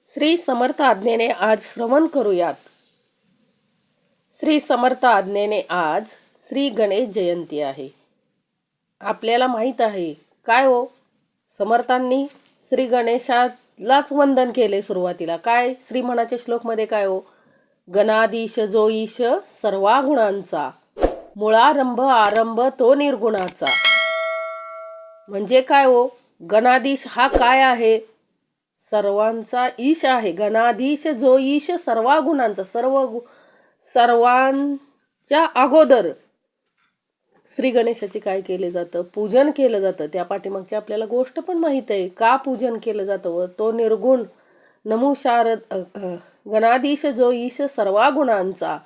श्री समर्थ आज्ञेने आज श्रवण करूयात. श्री समर्थ आज्ञेने आज श्री गणेश जयंती आहे. आपल्याला माहीत आहे काय हो, समर्थांनी श्री गणेशालाच वंदन केले. सुरुवातीला काय श्री म्हणाच्या श्लोकमध्ये काय हो, गणाधीश जो ईश सर्वा गुणांचा, मुळारंभ आरंभ तो निर्गुणाचा. म्हणजे काय हो, गणाधीश हा काय आहे, सर्वांचा ईश आहे. गणाधीश जो ईश सर्वा गुणांचा, सर्वांच्या अगोदर श्री गणेशाचे काय केले जातं, पूजन केलं जातं. त्या पाठीमागची आपल्याला गोष्ट पण माहीत आहे, का पूजन केलं जातं. व तो निर्गुण नमो शारद गणाधीश जो ईश सर्वा गुणांचा.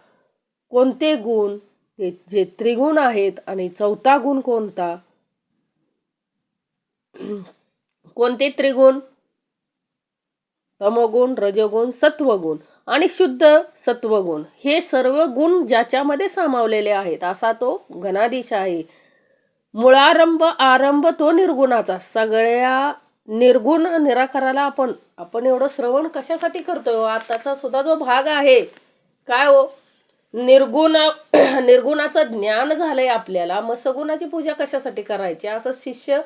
कोणते गुण, जे त्रिगुण आहेत. आणि चौथा गुण कोणता, कोणते त्रिगुण, तमोगुण, रजोगुण, सत्वगुण आणि शुद्ध सत्वगुण. हे सर्व गुण ज्याच्यामध्ये सामावलेले आहेत असा तो गणाधीश आहे. मुळारंभ आरंभ तो निर्गुणाचा. सगळ्या निर्गुण निराकाराला आपण एवढं श्रवण कशासाठी करतोय. आताचा सुद्धा जो भाग आहे काय हो, निर्गुणाचं ज्ञान झालंय आपल्याला. मग सगुणाची पूजा कशासाठी करायची असं शिष्य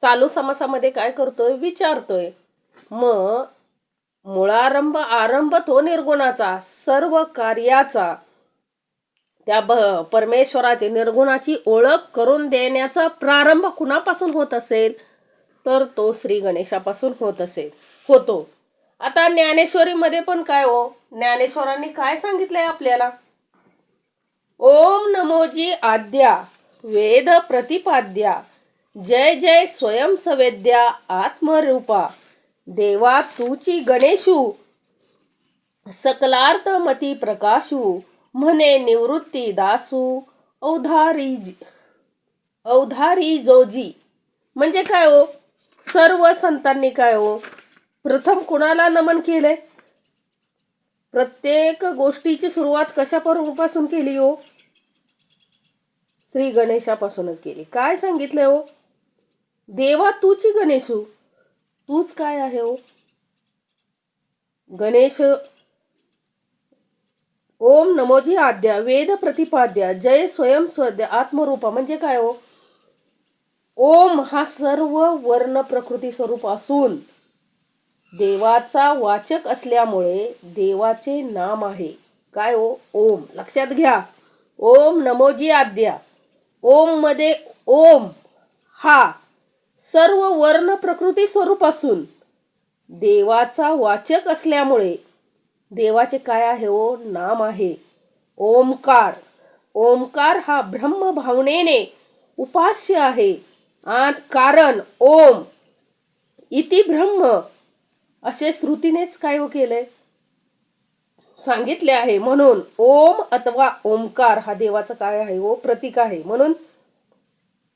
चालू समासामध्ये काय करतोय, विचारतोय. मग मुळारंभ आरंभ तो निर्गुणाचा, सर्व कार्याचा त्या परमेश्वराचे निर्गुणाची ओळख करून देण्याचा प्रारंभ कुणापासून होत असेल, तर तो श्री गणेशापासून होतो. आता ज्ञानेश्वरीमध्ये पण काय हो, ज्ञानेश्वरांनी काय सांगितलंय आपल्याला, ओम नमोजी आद्या वेद प्रतिपाद्या, जय जय स्वयं सवेद्या आत्मरूपा, देवा तूची गणेशू सकलार्थ मती प्रकाशू, म्हणे निवृत्ती दासू अवधारी जोजी. म्हणजे काय हो, सर्व संतांनी काय हो, प्रथम कुणाला नमन केले. प्रत्येक गोष्टीची सुरुवात कशापासून केली हो, श्री गणेशापासूनच केली. काय सांगितलंय हो, देवा तूची गणेशू. तूच काय आहे हो, गणेश. ओम नमोजी आद्या वेद प्रतिपाद्या, जय स्वयं स्वद्या आत्मरूपा. म्हणजे काय हो, ओम हा सर्व वर्ण प्रकृती स्वरूप असून देवाचा वाचक असल्यामुळे देवाचे नाम आहे. काय हो, ओम. लक्षात घ्या, ओम नमोजी आद्या. ओम मध्ये ओम हा सर्व वर्ण प्रकृती स्वरूप असून देवाचा वाचक असल्यामुळे देवाचे काय आहे हो, नाम आहे ओमकार. ओमकार हा ब्रह्म भावनेने उपास्य आहे. आणि कारण ओम इति ब्रह्म असे श्रुतीनेच काय हो केलंय, सांगितले आहे. म्हणून ओम अथवा ओमकार हा देवाचा काय आहे हो, प्रतीक आहे. म्हणून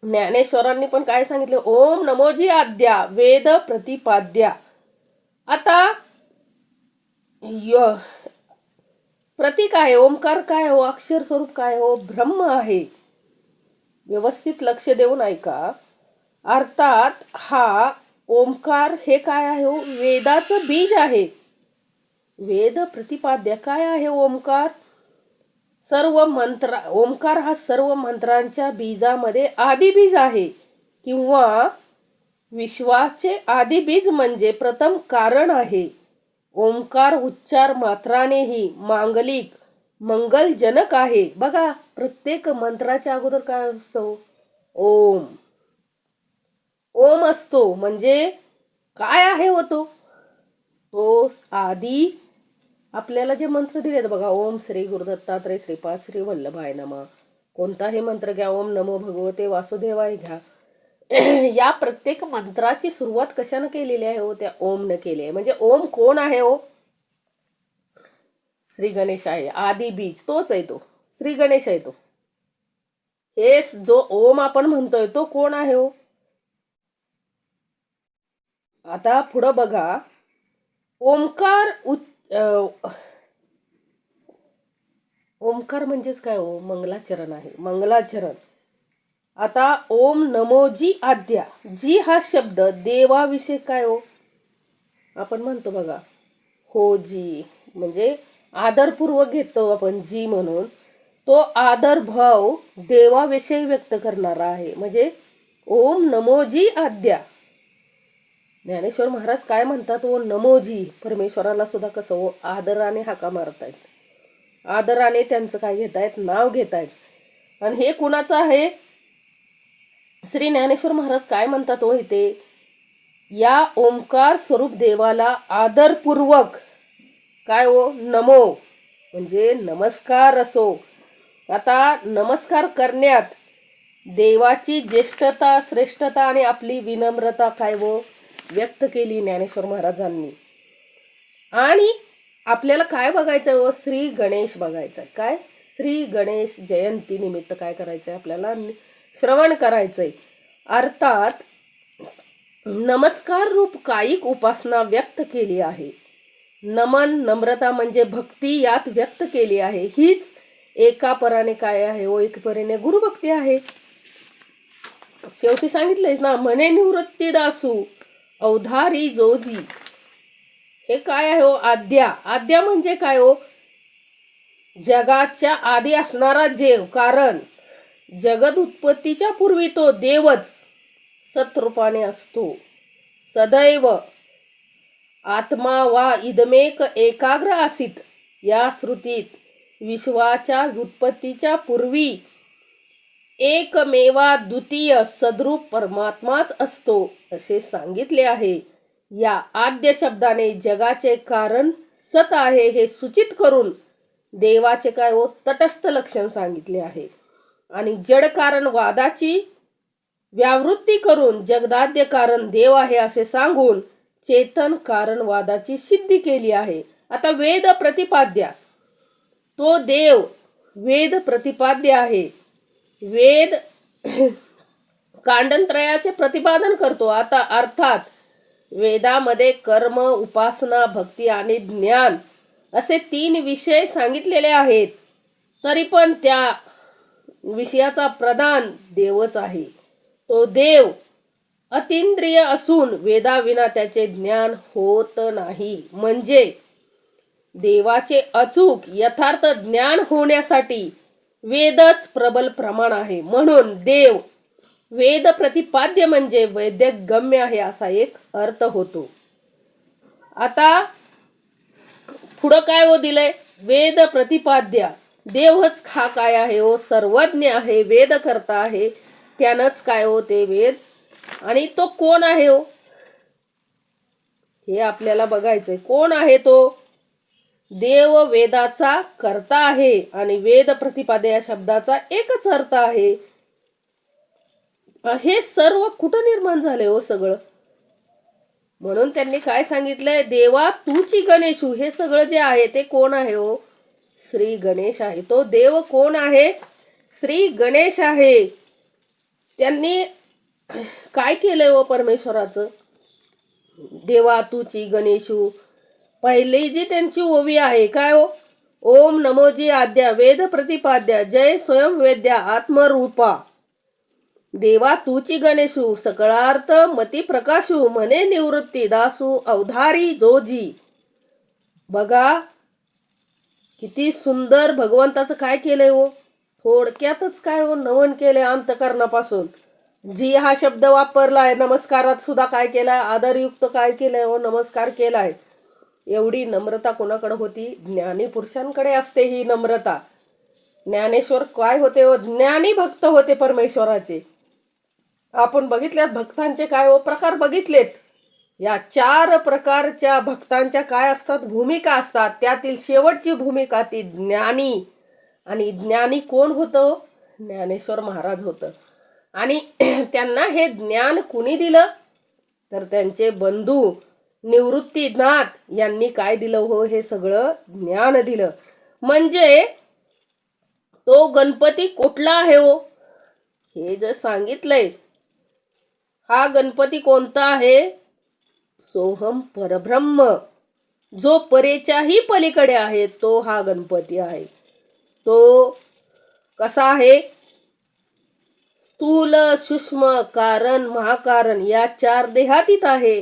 ज्ञानेश्वरांनी पण काय सांगितले, ओम नमोजी आद्या वेद प्रतिपाद्या. आता प्रतीक आहे ओमकार, काय हो, अक्षर स्वरूप काय हो, ब्रह्म आहे. व्यवस्थित लक्ष देऊन ऐका. अर्थात हा ओमकार हे काय आहे हो, वेदाचं बीज आहे. वेद प्रतिपाद्य काय आहे ओमकार, सर्व मंत्र. ओमकार हा सर्व मंत्रांच्या बीजामध्ये आदिबीज आहे, किंवा विश्वाचे आदिबीज म्हणजे प्रथम कारण आहे. ओंकार उच्चार मात्रानेही मांगलिक मंगलजनक आहे. बघा, प्रत्येक मंत्राच्या अगोदर काय असतो, ओम. ओम असतो म्हणजे काय आहे होतो, तो आधी आपल्याला जे मंत्र दिलेत बघा, ओम श्री गुरुदत्तात्रय श्रीपाद श्री वल्लभाय नमः. कोणताही मंत्र घ्या, ओम नमो भगवते वासुदेवाय घ्या. या प्रत्येक मंत्राची सुरुवात कशाने केलेली आहे हो, त्या ओम न केली आहे. म्हणजे ओम कोण आहे हो, श्री गणेश आहे. आदी बीज तोच आहे, तो श्री गणेश आहे. तो हे जो ओम आपण म्हणतोय तो कोण आहे हो. आता पुढं बघा, ओमकार ओमकार म्हणजेच काय हो, मंगलाचरण आहे, मंगलाचरण. आता ओम नमो जी आद्या, जी हा शब्द देवाविषयी काय हो, आपण म्हणतो बघा, हो जी, म्हणजे आदरपूर्वक घेतो आपण जी म्हणून, तो आदर भाव देवाविषयी व्यक्त करणारा आहे. म्हणजे ओम नमो जी आद्या. ज्ञानेश्वर महाराज काय म्हणतात, ओ नमोजी. परमेश्वराला सुद्धा कसं ओ आदराने हाका मारतायत, आदराने त्यांचं काय घेतायत, नाव घेतायत. आणि हे कुणाचं आहे? श्री ज्ञानेश्वर महाराज काय म्हणतात ओ इथे, या ओंकार स्वरूप देवाला आदरपूर्वक काय ओ नमो, म्हणजे नमस्कार असो. आता नमस्कार करण्यात देवाची ज्येष्ठता, श्रेष्ठता आणि आपली विनम्रता काय व व्यक्त केली ज्ञानेश्वर महाराजांनी. आणि आपल्याला काय बघायचं व श्री गणेश बघायचं. काय श्री गणेश जयंती निमित्त काय करायचंय आपल्याला, श्रवण करायचंय. अर्थात नमस्कार रूप कायिक उपासना व्यक्त केली आहे. नमन, नम्रता म्हणजे भक्ती यात व्यक्त केली आहे. हीच एका पराने काय आहे व एक परीने गुरुभक्ती आहे. शेवटी सांगितलंय ना, म्हणे निवृत्ती दासू अवधारी जोजी. हे काय आहे हो, आद्या. आद्या म्हणजे काय हो, जगाच्या आधी असणारा देव. कारण जगत उत्पत्तीच्या पूर्वी तो देवच सत्रूपाने असतो. सदैव आत्मा वा इदमेक एकाग्र आसीत या श्रुतीत विश्वाच्या उत्पत्तीच्या पूर्वी एकमेवा द्वितीय सद्रूप परमात्माच असतो असे सांगितले आहे. या आद्य शब्दाने जगाचे कारण सत आहे हे सूचित करून देवाचे काय व तटस्थ लक्षण सांगितले आहे. आणि जड कारण वादाची व्यावृत्ती करून जगदाद्य कारण देव आहे असे सांगून चेतन कारण वादाची सिद्धी केली आहे. आता वेद प्रतिपाद्या, तो देव वेद प्रतिपाद्य आहे. वेद कांडत्रयाचे प्रतिपादन करतो. आता अर्थात वेदामध्ये कर्म, उपासना, भक्ती आणि ज्ञान असे 3 विषय सांगितलेले आहेत. तरी पण त्या विषयाचा प्रधान देवच आहे. तो देव अतींद्रिय असून वेदाविना त्याचे ज्ञान होत नाही. म्हणजे देवाचे अचूक यथार्थ ज्ञान होण्यासाठी वेदच प्रबल प्रमाण आहे. म्हणून देव वेद प्रतिपाद्य म्हणजे वैद्यक गम्य आहे असा एक अर्थ होतो. आता पुढं काय हो दिलंय, वेद प्रतिपाद्य. देवच हा काय आहे हो, सर्वज्ञ आहे, वेद करता आहे. त्यानंच काय हो ते वेद. आणि तो कोण आहे हो, हे आपल्याला बघायचंय. कोण आहे तो? देव वेदाचा कर्ता आहे आणि वेद प्रतिपाद्य या शब्दाचा एकच अर्थ आहे. हे सर्व कुठं निर्माण झाले हो सगळं? म्हणून त्यांनी काय सांगितलंय, देवा तूची गणेशू. हे सगळं जे आहे ते कोण आहे हो, श्री गणेश आहे. तो देव कोण आहे, श्री गणेश आहे. त्यांनी काय केलंय हो परमेश्वराचं, देवा तूची गणेशू. पहिली जी त्यांची ओवी आहे काय हो, ओम नमोजी आद्या वेद प्रतिपाद्या जय स्वयं वेद्या आत्मरूपा देवा तूची गणेशू सकळार्थ मती प्रकाशू म्हणे निवृत्ती दासू अवधारी जोजी. बघा किती सुंदर भगवंताचं काय केलंय हो. थोडक्यातच काय हो, नमन केले अंतकरणापासून. जी हा शब्द वापरलाय, नमस्कारात सुद्धा काय केलाय, आदरयुक्त काय केलंय हो, नमस्कार केलाय. एवढी नम्रता कोणाकडे होती, ज्ञानी पुरुषांकडे असते ही नम्रता. ज्ञानेश्वर काय होते हो, ज्ञानी भक्त होते परमेश्वराचे. आपण बघितल्यात भक्तांचे काय हो प्रकार बघितलेत. या 4 प्रकारच्या भक्तांच्या काय असतात, भूमिका असतात. त्यातील शेवटची भूमिका ती ज्ञानी. आणि ज्ञानी कोण होतं, ज्ञानेश्वर महाराज होतं. आणि त्यांना हे ज्ञान कुणी दिलं, तर त्यांचे बंधू निवृत्तीनाथ यांनी काय दिलं हो, हे सगळं ज्ञान दिलं. म्हणजे तो गणपती कुठला आहे हो, हे जर सांगितलंय. हा गणपती कोणता आहे, सोहम परब्रह्म, जो परेच्याही पलीकडे आहे तो हा गणपती आहे. तो कसा आहे, स्थूल सूक्ष्म कारण महाकारण या 4 देहातीत आहे.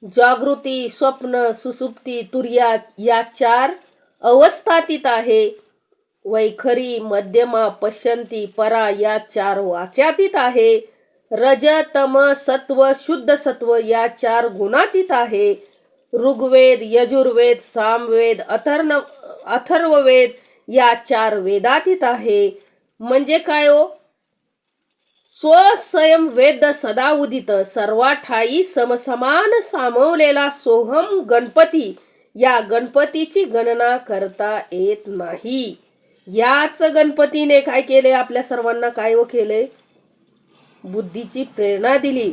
जागृती, स्वप्न, सुसुप्ती, तुर्या या 4 अवस्थातीत आहे. वैखरी, मध्यमा, पश्यंती, परा या 4 वाच्यातीत आहे. रज, तम, सत्व, शुद्ध सत्व या 4 गुणातीत आहे. ऋग्वेद, यजुर्वेद, सामवेद, अथर्ववेद या 4 वेदातीत आहे. म्हणजे काय हो? स्वयं वेद सदा उदित, सर्वाठाई समसमान सामावलेला सोहम गणपती या गणपतीची गणना करता येत नाही. याच गणपतीने काय केले? आपल्या सर्वांना काय केले? बुद्धीची प्रेरणा दिली.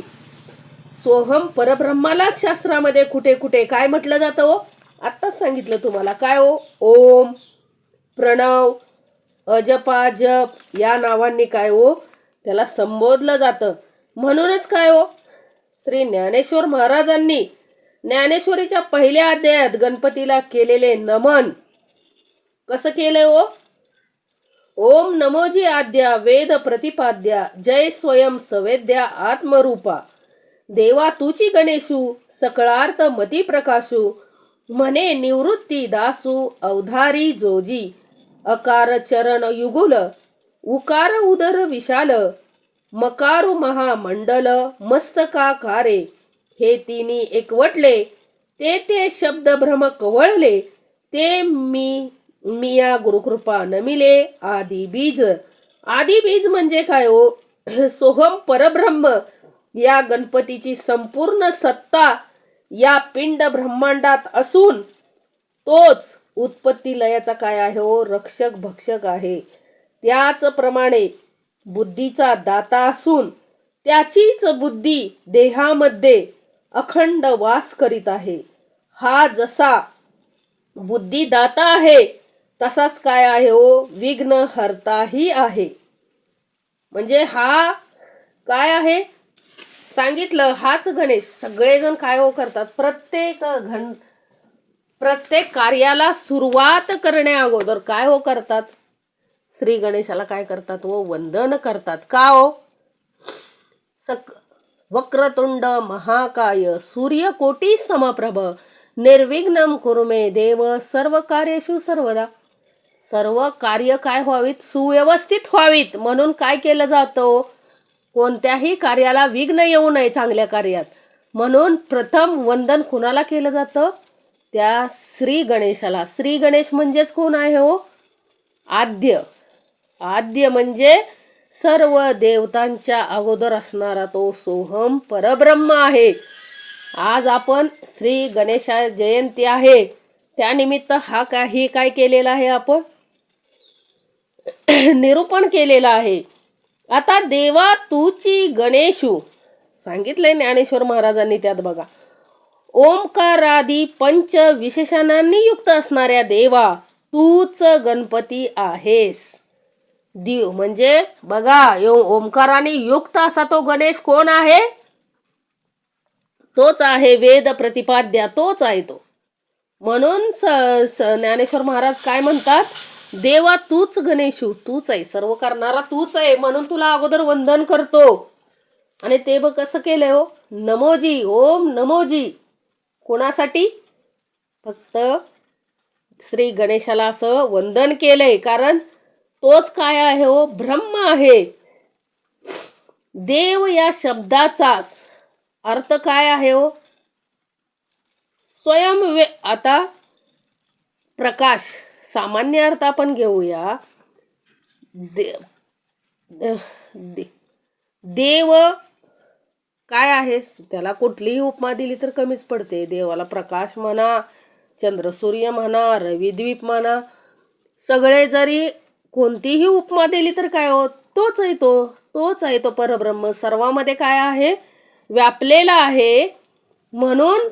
सोहम परब्रह्मालाच शास्त्रामध्ये कुठे कुठे काय म्हटलं जातं हो? आत्ताच सांगितलं तुम्हाला. काय हो? ओम, प्रणव, अजपाजप या नावांनी काय हो त्याला संबोधलं जातं. म्हणूनच काय हो, श्री ज्ञानेश्वर महाराजांनी ज्ञानेश्वरीच्या पहिल्या अध्यायात गणपतीला केलेले नमन कसं केलंय हो? ओम नमोजी आद्या वेद प्रतिपाद्या, जय स्वयं सवेद्या आत्मरूपा, देवा तुची गणेशू सकळार्थ मती प्रकाशू, म्हणे निवृत्ती दासू अवधारी जोजी, अकार चरण युगुल, उकार उदर विशाल, मकारू महामंडल मस्तकाकारे, हे तिन्ही एकवटले, ते शब्द भ्रम कवळले, ते मिया गुरुकृपा नमिले आदी बीज. आदी बीज म्हणजे काय हो? सोहम परब्रह्म या गणपतीची संपूर्ण सत्ता या पिंड ब्रह्मांडात असून तोच उत्पत्ती लयाचा काय आहे हो? रक्षक भक्षक आहे. त्याचप्रमाणे बुद्धीचा दाता असून त्याचीच बुद्धी देहामध्ये अखंड वास करीत आहे. हा जसा बुद्धिदाता आहे तसाच काय आहे हो? विघ्न हरताही आहे. म्हणजे हा काय आहे सांगितलं? हाच गणेश. सगळेजण काय हो करतात? प्रत्येक कार्याला सुरुवात करण्या अगोदर काय हो करतात? श्री गणेशाला काय करतात हो? वंदन करतात. का हो? वक्रतुंड महाकाय सूर्यकोटी समप्रभ निर्विघ्नं कुरु मे देव सर्व कार्येषु सर्वदा. सर्व कार्य काय व्हावीत? सुव्यवस्थित व्हावीत म्हणून काय केलं जातं? कोणत्याही कार्याला विघ्न येऊ नये चांगल्या कार्यात म्हणून प्रथम वंदन कुणाला केलं जातं? त्या श्री गणेशाला. श्री गणेश म्हणजेच कोण आहे हो? आद्य. आद्य म्हणजे सर्व देवतांच्या अगोदर असणारा तो सोहम परब्रह्म आहे. आज आपण श्री गणेशा जयंती आहे त्यानिमित्त काय केलेला आहे? आपण निरूपण केलेलं आहे. आता देवा तूची गणेशू सांगितलंय ज्ञानेश्वर महाराजांनी. त्यात बघा, ओंकारादी पंच विशेषणांनी युक्त असणाऱ्या देवा तूच गणपती आहेस. देव म्हणजे बघा ओंकाराने युक्त असा तो गणेश कोण आहे? तोच आहे वेद प्रतिपाद्या, तोच आहे तो. म्हणून ज्ञानेश्वर महाराज काय म्हणतात? देवा तूच गणेशू, तूच आहे, सर्व करणारा तूच आहे म्हणून तुला अगोदर वंदन करतो. आणि ते बघ कसं केलंय हो? नमोजी, ओम नमोजी. कोणासाठी? फक्त श्री गणेशाला असं वंदन केलंय कारण तोच काय आहे हो? ब्रह्म आहे. देव या शब्दाचा अर्थ काय आहे हो? आता प्रकाश सामान्य अर्थ आपण घेऊया. देव काय आहे? त्याला कुठलीही उपमा दिली तर कमीच पडते. देवाला प्रकाश म्हणा, चंद्र सूर्य म्हणा, रविद्वीप म्हणा, सगळे जरी कोणतीही उपमा दिली तर काय हो? तोच आहे तो परब्रह्म. सर्वांमध्ये काय आहे? व्यापलेला आहे. म्हणून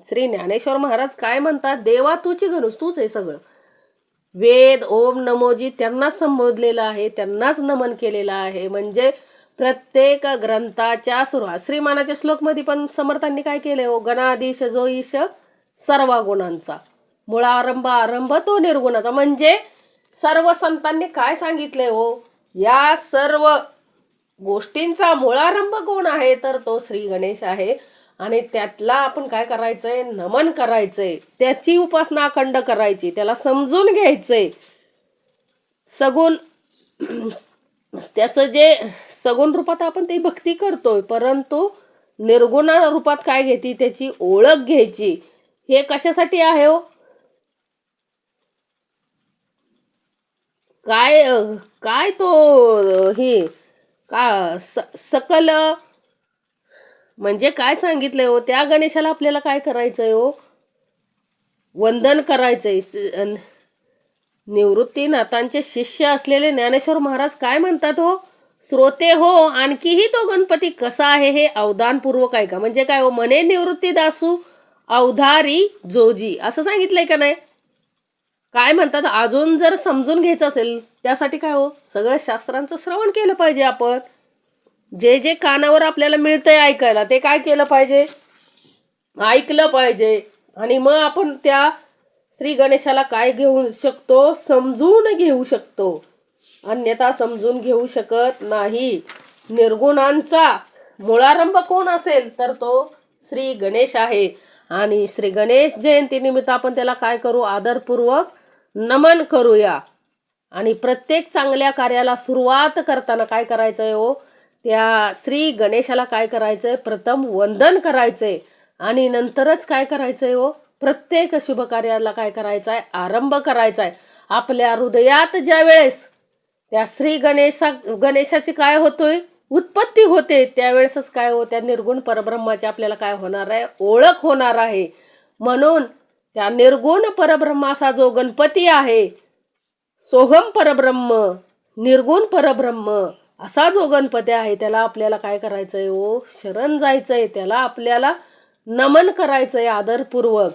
श्री ज्ञानेश्वर महाराज काय म्हणतात? देवा तुची गणेश, तूच आहे सगळं. वेद ओम नमोजी त्यांनाच संबोधलेलं आहे, त्यांनाच नमन केलेलं आहे. म्हणजे प्रत्येक ग्रंथाच्या सुरुवात श्रीमानाच्या श्लोकमध्ये पण समर्थांनी काय केलंय हो? गणाधीश जो ईश सर्व गुणांचा, आरंभ तो निर्गुणाचा. म्हणजे सर्व संतांनी काय सांगितलंय हो? या सर्व गोष्टींचा मूळारंभ कोण आहे? तर तो श्री गणेश आहे. आणि त्यातला आपण काय करायचंय, नमन करायचंय, त्याची उपासना अखंड करायची, त्याला समजून घ्यायचंय. सगुण त्याचं जे सगुण रूपात आपण ती भक्ती करतोय, परंतु निर्गुण रूपात काय घेते, त्याची ओळख घ्यायची. हे कशासाठी आहे हो? काय काय तो हे का सकल म्हणजे काय सांगितलंय हो? त्या गणेशाला आपल्याला काय करायचंय हो? वंदन करायचंय. निवृत्तीनाथांचे शिष्य असलेले ज्ञानेश्वर महाराज काय म्हणतात हो? श्रोते हो, आणखीही तो गणपती कसा आहे हे अवधानपूर्वक ऐका. म्हणजे काय हो? म्हणे निवृत्ती दासू अवधारी जोजी, असं सांगितलंय का नाही? काय म्हणतात, अजून जर समजून घ्यायचं असेल त्यासाठी काय हो, सगळं शास्त्रांचं श्रवण केलं पाहिजे. आपण जे जे कानावर आपल्याला मिळतंय ऐकायला, ते काय केलं पाहिजे, ऐकलं पाहिजे. आणि मग आपण त्या श्री गणेशाला काय घेऊ शकतो, समजून घेऊ शकतो. अन्यथा समजून घेऊ शकत नाही. निर्गुणांचा मूळारंभ कोण असेल तर तो श्री गणेश आहे. आणि श्री गणेश जयंतीनिमित्त आपण त्याला काय करू, आदरपूर्वक नमन करूया. आणि प्रत्येक चांगल्या कार्याला सुरुवात करताना काय करायचंय हो, त्या श्री गणेशाला काय करायचंय, प्रथम वंदन करायचंय. आणि नंतरच काय करायचंय हो, प्रत्येक शुभ कार्याला काय करायचंय, आरंभ करायचाय. आपल्या हृदयात ज्या वेळेस त्या श्री गणेशाची काय होतोय, उत्पत्ती होते, त्यावेळेसच काय हो, त्या निर्गुण परब्रह्माची आपल्याला काय होणार आहे, ओळख होणार आहे. म्हणून त्या निर्गुण परब्रह्माचा जो गणपती आहे, सोहम परब्रह्म, निर्गुण परब्रह्म असा जो गणपती आहे, त्याला आपल्याला काय करायचंय हो, शरण जायचंय, त्याला आपल्याला नमन करायचंय आदरपूर्वक.